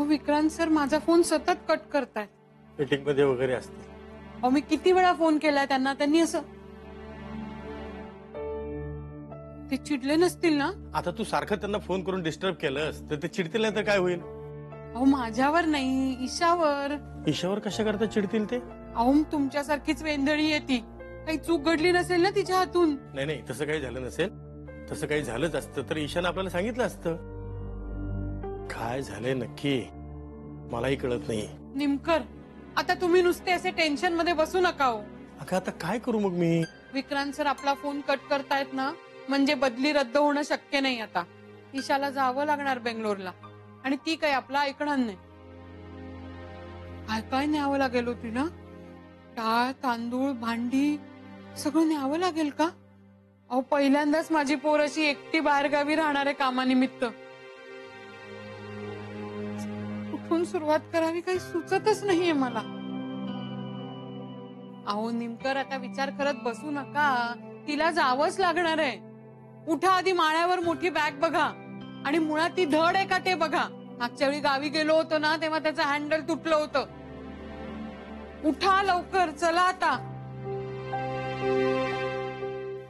अहो विक्रांत सर माझा फोन सतत कट करतायत. मीटिंग मध्ये वगैरे असते. अहो मी किती वेळा फोन केलाय त्यांना, त्यांनी असं. ते चिडले नसतील ना? आता तू सारखं त्यांना फोन करून डिस्टर्ब केलंस तर ते चिडतील नाही तर काय होईल? अहो माझ्यावर नाही, ईशावर. ईशावर कशा करता चिडतील ते? अहो तुमच्यासारखीच वेंधळी येते, काही चूक घडली नसेल ना तिच्या हातून. नाही नाही, तसं काही झालं नसेल. तसं काही झालंच असतं तर ईशानं आपल्याला सांगितलं असतं. काय झालंय नक्की मलाही कळत नाही. निमकर, आता तुम्ही नुसते असे टेन्शन मध्ये बसू नका हो. अगं आता काय करू मग मी? विक्रांत सर आपला फोन कट करतायत ना, म्हणजे बदली रद्द होणं शक्य नाही. आता ईशाला जावं लागणार बेंगलोरला, आणि ती काही आपला ऐकणार नाही. काय काय न्यावं लागेल होती ना? डाळ, तांदूळ, भांडी सगळं न्यावं लागेल का? अहो पहिल्यांदाच माझी पोर अशी एकटी बाहेरगावी राहणार आहे कामानिमित्त. कुठून सुरुवात करावी काही सुचतच नाहीये मला. अहो निमकर, आता विचार करत बसू नका, तिला जावंच लागणार आहे. उठा, आधी माळ्यावर मोठी बॅग बघा, आणि मुळात ती धड आहे का ते बघा. मागच्या वेळी गावी गेलो होतो ना, तेव्हा त्याचं हँडल तुटलं होतं. उठा लवकर, चला आता.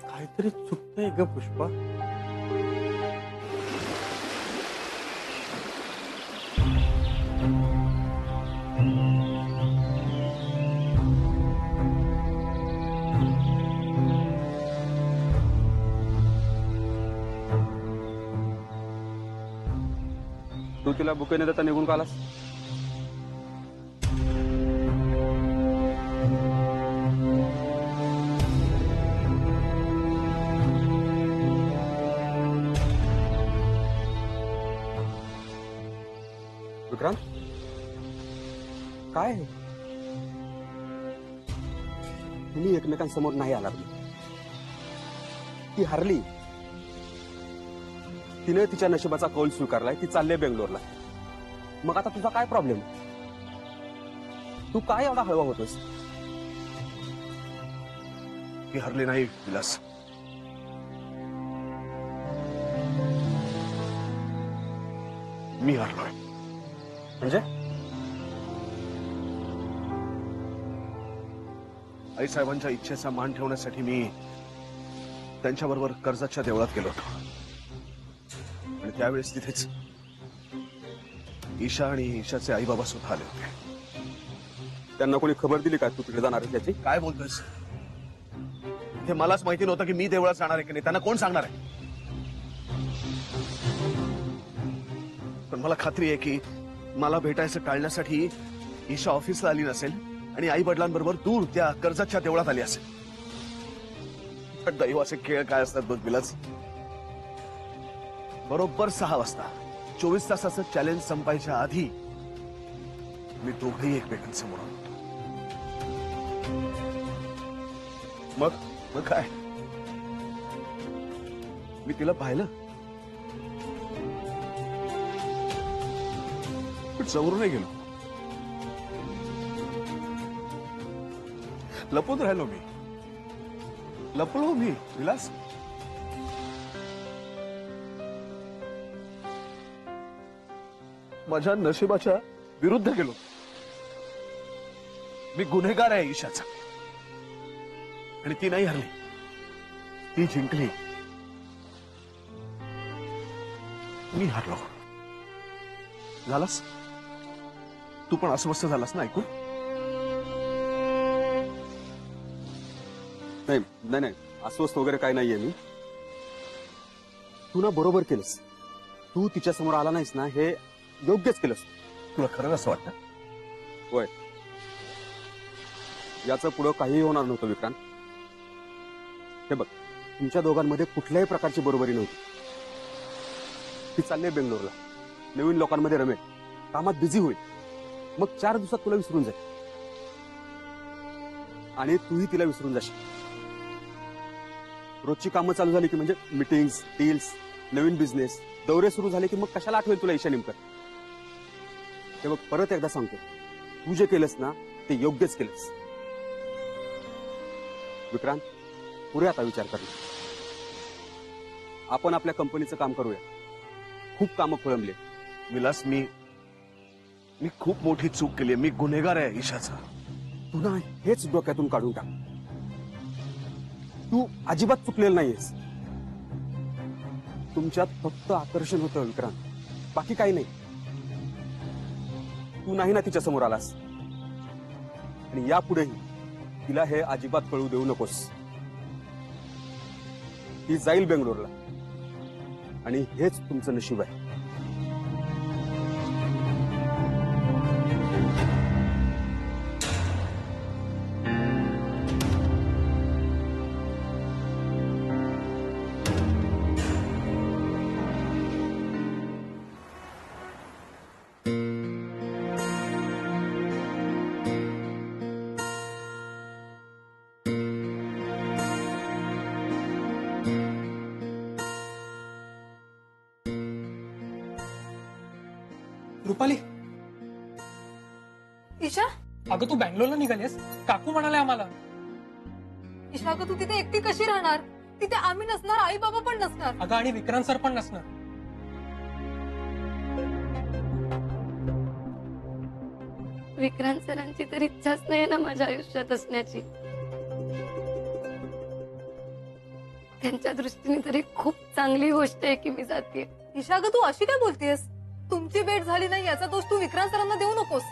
काहीतरी चुकतंय ग पुष्पा. तू तिला बुके न देता निघून का आलास? विक्रांत, काय आहे? तुम्ही एकमेकांसमोर नाही आलात. ती हरली, तिने तिच्या नशिबाचा कौल स्वीकारलाय, ती चालले बेंगलोरला. मग आता तुझा काय प्रॉब्लेम? तू काय एवढा हळवा होतोस? ती हरली नाही विलास. मी हरलोय. म्हणजे आईसाहेबांच्या इच्छेचा मान ठेवण्यासाठी मी त्यांच्याबरोबर कर्जतच्या देवळात गेलो होतो, आणि त्यावेळेस तिथेच ईशा आणि ईशाचे आई बाबा सुद्धा आले होते. त्यांना कोणी खबर दिली का तू तिकडे जाणार आहे त्याची? काय बोलतोस? ते मलाच माहिती नव्हतं की मी देवळात जाणार आहे की नाही. त्यांना कोण सांगणार आहे? पण मला खात्री आहे की मला भेटायचं टाळण्यासाठी ईशा ऑफिसला आली नसेल आणि आई वडिलांबरोबर दूर त्या कर्जतच्या देवळात आली असेल. पण दैवाचे खेळ काय असतात बघ विलास. बरोबर 6 वाजता 24 तासाचं चॅलेंज संपायच्या आधी मी दोघंही एकमेकांसमोर आलो. मग काय, मी तिला पाहिलं, पण समोर नाही गेलो. लपून राहिलो मी, लपलो मी विलास. माझ्या नशिबाच्या विरुद्ध गेलो. मी गुन्हेगार आहे ईशाचा, आणि ती नाही हरली, ती जिंकली. मी हरलो. झालास तू पण अस्वस्थ झालास ना ऐकून? नाही नाही नाही, अस्वस्थ वगैरे काय नाहीये मी. तू ना बरोबर केलंस. तू तिच्या समोर आला नाहीस ना, हे योग्यच केलंस. तुला खरंच असं वाटतं? होय, याचं पुढं काहीही होणार नव्हतं विक्रांत. हे बघ, तुमच्या दोघांमध्ये कुठल्याही प्रकारची बरोबरी नव्हती. ती चालली बेंगलोरला, नवीन लोकांमध्ये रमेल, कामात बिझी होईल, मग 4 दिवसात तुला विसरून जाईल, आणि तूही तिला विसरून जाशील. रोजची कामं चालू झाली की म्हणजे मीटिंग्स, डील्स, नवीन बिझनेस, दौरे सुरू झाले की मग कशाला आठवेल तुला ईशा निमकर? हे बघ, परत एकदा सांगतो, तू जे केलंस ना ते योग्यच केलंस. विक्रांत, पुढे आता विचार करू. आपण आपल्या कंपनीचं काम करूया. खूप कामं खोळंबले. विलास, मी मी खूप मोठी चूक केली, मी गुन्हेगार आहे ईशाचा. तू ना हेच डोक्यातून काढून टाक. तू अजिबात चुकलेलं नाहीयेस. तुमच्यात फक्त आकर्षण होतं विक्रांत, बाकी काही नाही. तू नाही ना तिच्या समोर आलास, आणि यापुढेही तिला हे अजिबात कळू देऊ नकोस. ती जाईल बेंगलोरला, आणि हेच तुमचं नशीब आहे. रुपाली, ईशा, अगं तू बँगलोरला निघालीस? काकू म्हणाले आम्हाला. ईशा अगं तू तिथे एकटी कशी राहणार? तिथे आम्ही नसणार, आई बाबा पण नसणार. अगं आणि विक्रांत सर पण नसणार. विक्रांत सरांची तर इच्छाच नाही ना माझ्या आयुष्यात असण्याची. त्यांच्या दृष्टीने तरी खूप चांगली गोष्ट आहे की मी जाते. ईशा अगं तू अशी काय बोलतेस? तुमची भेट झाली नाही याचा दोष तू विक्रांत सरांना देऊ नकोस.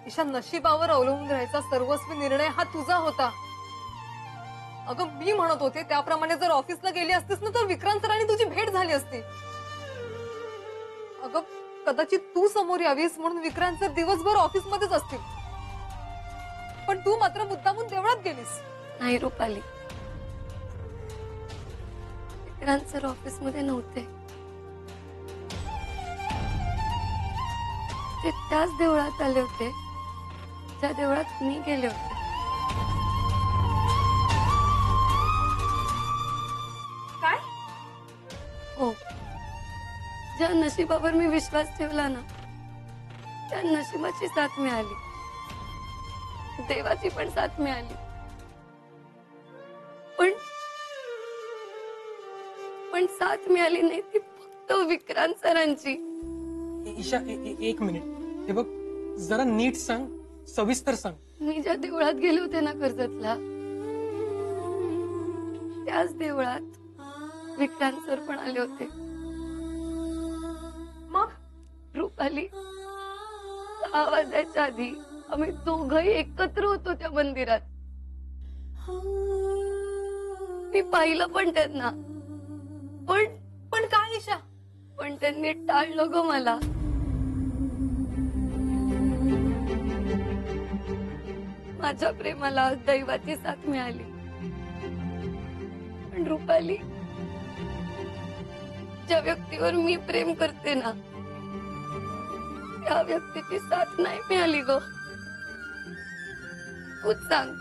ईशा, नशिबावर अवलंबून राहायचा सर्वस्वी निर्णय हा तुझा होता. अगं मी म्हणत होते त्याप्रमाणे जर ऑफिसला गेली असतीस ना तर विक्रांत सरांनी तुझी भेट झाली असती. अगं कदाचित तू समोर यावीस म्हणून विक्रांत सर दिवसभर ऑफिसमध्येच असतील, पण तू मात्र मुद्दामून देवळात गेलीस. नाही रुपाली, विक्रांत सर ऑफिसमध्ये नव्हते. ते त्याच देवळात आले होते ज्या देवळात मी गेले होते. काय? हो, ज्या नशिबावर मी विश्वास ठेवला ना त्या नशिबाची साथ मिळाली, देवाची पण साथ मिळाली. पण साथ मिळाली नाही ती फक्त विक्रांत सरांची. ईशा, एक मिनिट. हे बघ, जरा नीट सांग, सविस्तर सांग. मी ज्या देवळात गेले होते ना कर्जतला, त्याच देवळात विक्रांत सर पण आले होते. मग रुपाली, 6 वाजायच्या आधी आम्ही दोघंही एकत्र होतो त्या मंदिरात. मी पाहिलं पण त्यांना, पण काय ईशा? पण त्यांनी टाळलं ग मला. माझ्या प्रेमाला दैवाची साथ मिळाली. पण रुपाली, ज्या व्यक्तीवर मी प्रेम करते ना त्या व्यक्तीची साथ नाही मिळाली ग. तूच सांग,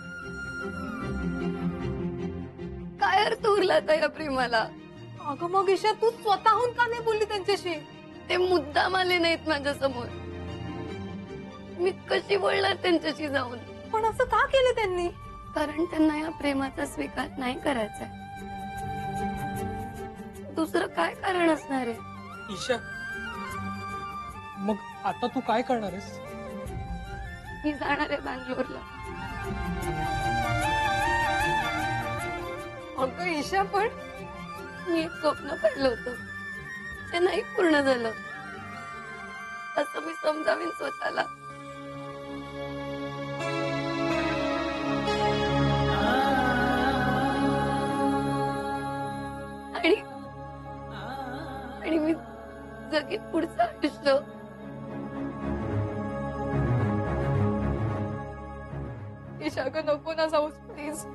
काय अर्थ उरला आता या प्रेमाला? अगं मग ईशा तू स्वतःहून का नाही बोलली त्यांच्याशी? ते मुद्दाम आले नाहीत माझ्या समोर, मी कशी बोलणार त्यांच्याशी जाऊन? पण असं का केलं त्यांनी? कारण त्यांना या प्रेमाचा स्वीकार नाही करायचा. दुसरं काय कारण असणार आहे? ईशा, मग आता तू काय करणार आहेस? मी जाणार आहे बँगलोरला. अगं ईशा, पण मी एक स्वप्न पाहिलं होतं, ते नाही पूर्ण झालं असं मी समजावीन स्वतःला. आणि मी जगेन पुढचं आयुष्य. ईशा अगं नको ना जाऊस प्लीज.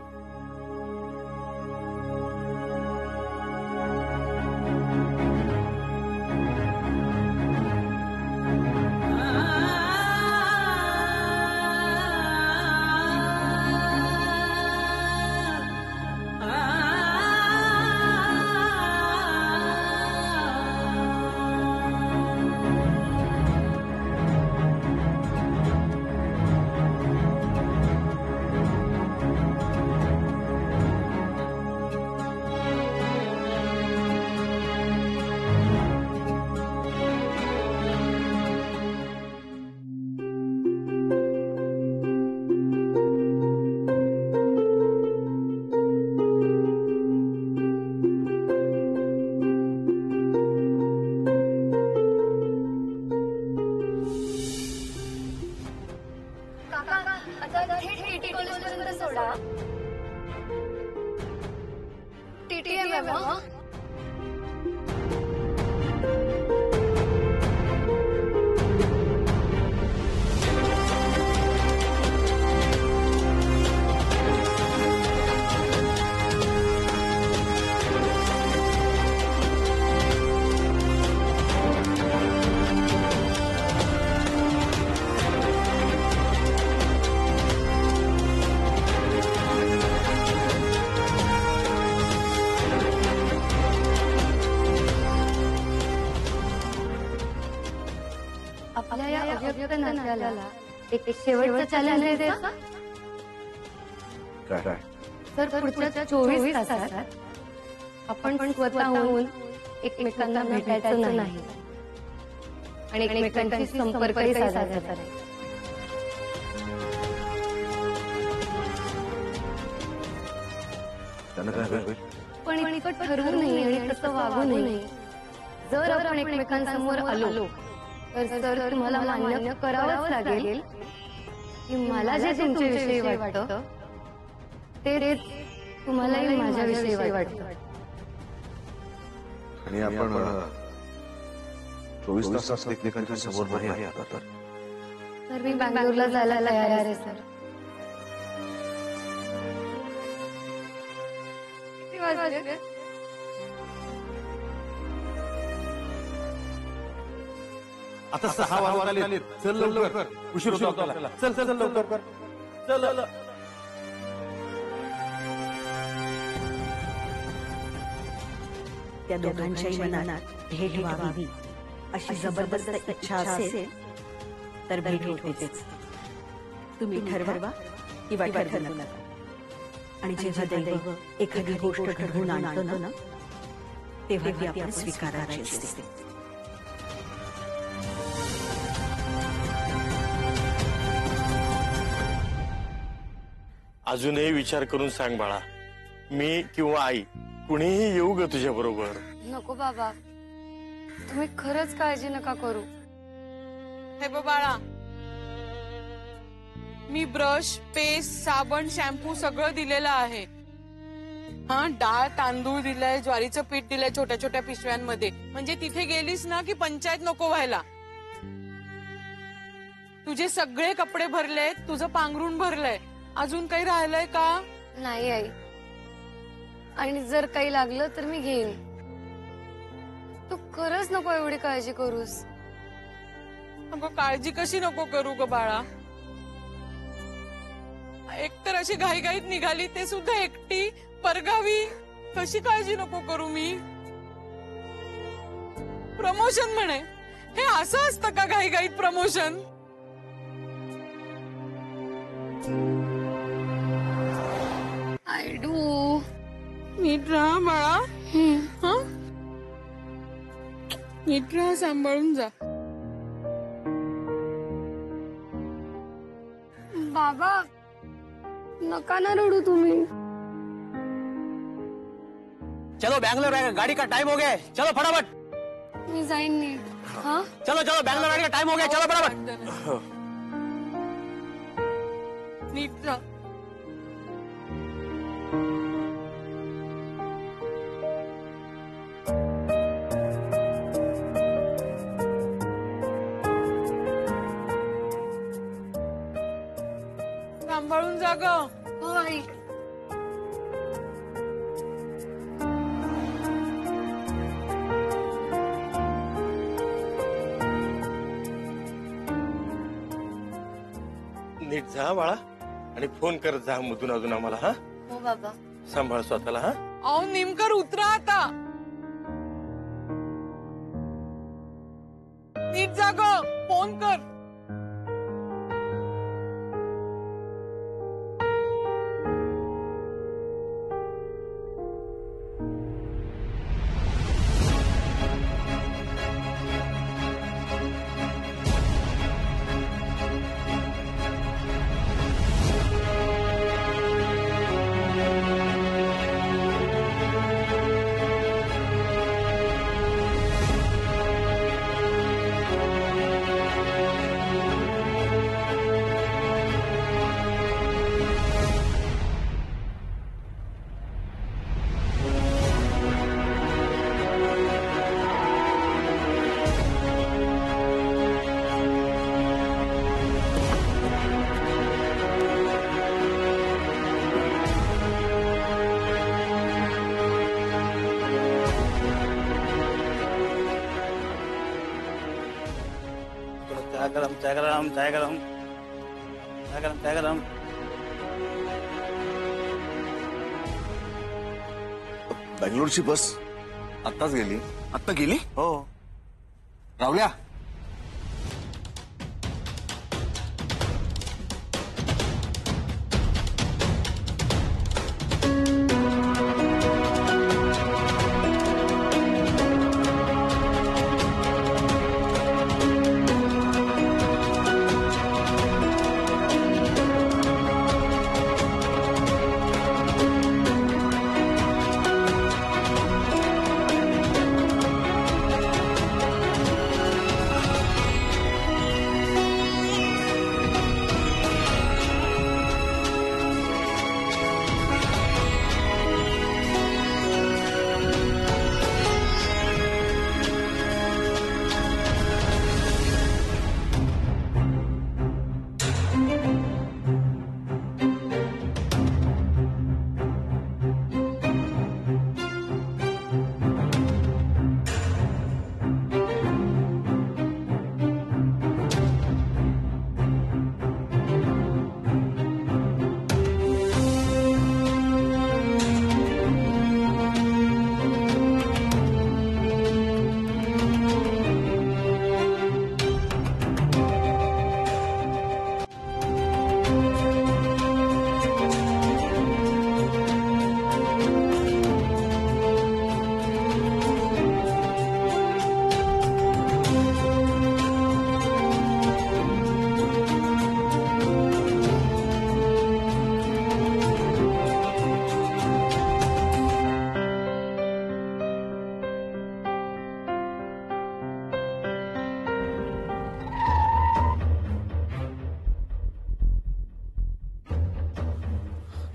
करावं. आपल्या या अव्यक्त नात्याला एक शेवटचा चॅलेंज द्यायचा. काय तर पुढच्या 24 तासात आपण स्वतःहून एकमेकांना भेटायचं नाही आणि एकमेकांशी संपर्कही साधायचा नाही. त्यानं काय होईल? पण इतकं ठरवू नये आणि तसं वागू नये. जर आपण एकमेकांसमोर आलो तर तुम्हाला मान्य करावंच लागेल की मला जे तुमच्याविषयी वाटतं ते तुम्हालाही माझ्याविषयी वाटतं. आणि आपण 24 तासात एकमेकांच्या समोर नाही आला तर मी बंगलोरला जायला तयार आहे सर. किती वाजले? आता 6 वाजता आले. चल लवकर, उशीर होतो आपल्याला. चल चल चल लवकर चल. त्या दोघांच्याही मनात भेट व्हावी अशी जबरदस्त इच्छा असेल तर भेट होतेच. तुम्ही ठरवा किंवा ठरवू नका. आणि जेव्हा दैव एखादी गोष्ट घडवून आणतं ना तेव्हा ती आपण स्वीकारायची असते. अजूनही विचार करून सांग बाळा. मी किंवा आई कुणीही येऊ ग तुझ्या बरोबर. नको बाबा, तुम्ही खरंच काळजी नका करू. हे बघ बाळा, मी ब्रश, पेस्ट, साबण, शॅम्पू सगळं दिलेलं आहे. हा, डाळ तांदूळ दिलंय, ज्वारीचं पीठ दिलंय छोट्या छोट्या पिशव्यांमध्ये. म्हणजे तिथे गेलीस ना की पंचायत नको व्हायला. तुझे सगळे कपडे भरलेत, तुझं पांघरून भरलंय. अजून काही राहिलंय का? नाही आई, आणि जर काही लागलं तर मी घेईन. तू खरंच नको एवढी काळजी करूस. अगं काळजी कशी नको करू ग बाळा. एकतर अशी घाईघाईत निघाली, ते सुद्धा एकटी परगावी. कशी काळजी नको करू मी. प्रमोशन म्हणे, हे असं असतं का घाईघाईत प्रमोशन? I do. नीट राहा बाळा. हा, नीट राहा, सांभाळून जा. बाबा नका ना रडू तुम्ही. चलो बैंगलोर, गाड़ी का टाइम हो गया है. चलो फटाफट. मी जाईन नीट. हा, चलो चलो बैंगलोर, गाड़ी का टाइम हो गया. चलो फटाफट. नीट राहा. सांभाळून जा ग. हो आई. नीट जा बाळा, आणि फोन करत जा मधून अजून आम्हाला. हा, हो बाबा. सांभाळ स्वतःला. हा, अहो नेमकर उतरा आता. नीट जा ग, फोन कर. चाय गरम चाय गरम चाय गरम चाय गरम चाय गरम. बंगलोरची बस आत्ताच गेली. आत्ता गेली? हो. रावल्या,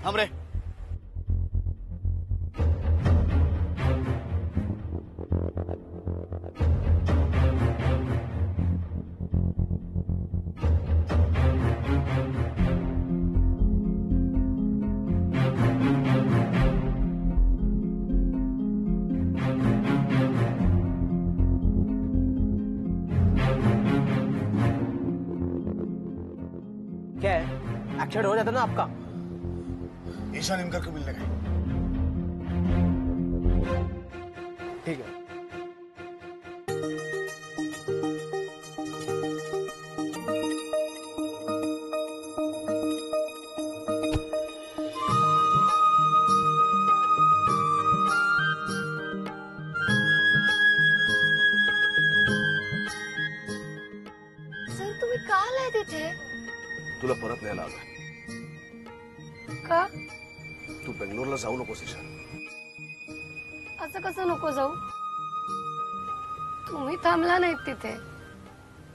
थांब रे. क्या है एक्सीडेंट हो जाता ना आपका. ईशान इनका क्यों मिलने गए? ठीक है. सर तुम्ही का आलाय तिथे? तुला परत न्यायला आलोय. का? तू बेंगलोरला जाऊ नकोस ईशान. असं कसं नको जाऊ? तुम्ही थांबला नाहीत तिथे,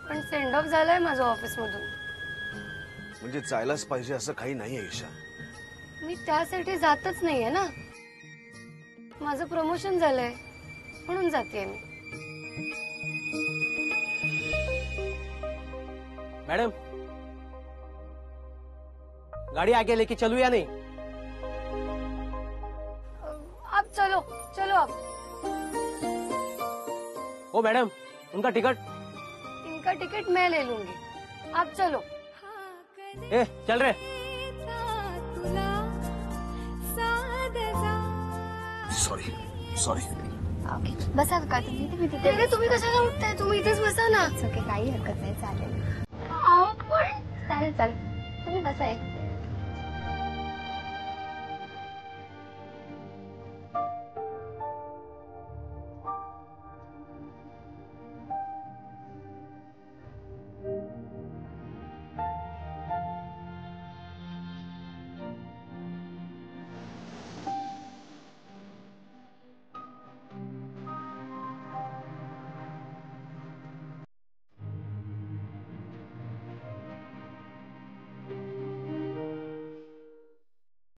पण सेंड ऑफ झालाय माझं ऑफिस मधून. म्हणजे जायलाच पाहिजे असं काही नाहीये ईशान. मी त्यासाठी जातच नाहीये ना. माझं प्रमोशन झालंय म्हणून जातेय मी. मैडम गाड़ी आगे लेके चलूं या नहीं. आप चलो चलो आप. ओ मैडम उनका टिकट. इनका टिकट मैं ले लूंगी, आप चलो. ए चल रे. Sorry sorry. बसा का तुम्ही तुम्ही कशाला उठताय? तुम्ही इथेच बसा ना. काही हरकत नाही, चालेल. पण चालेल चालेल तुम्ही बसा एक.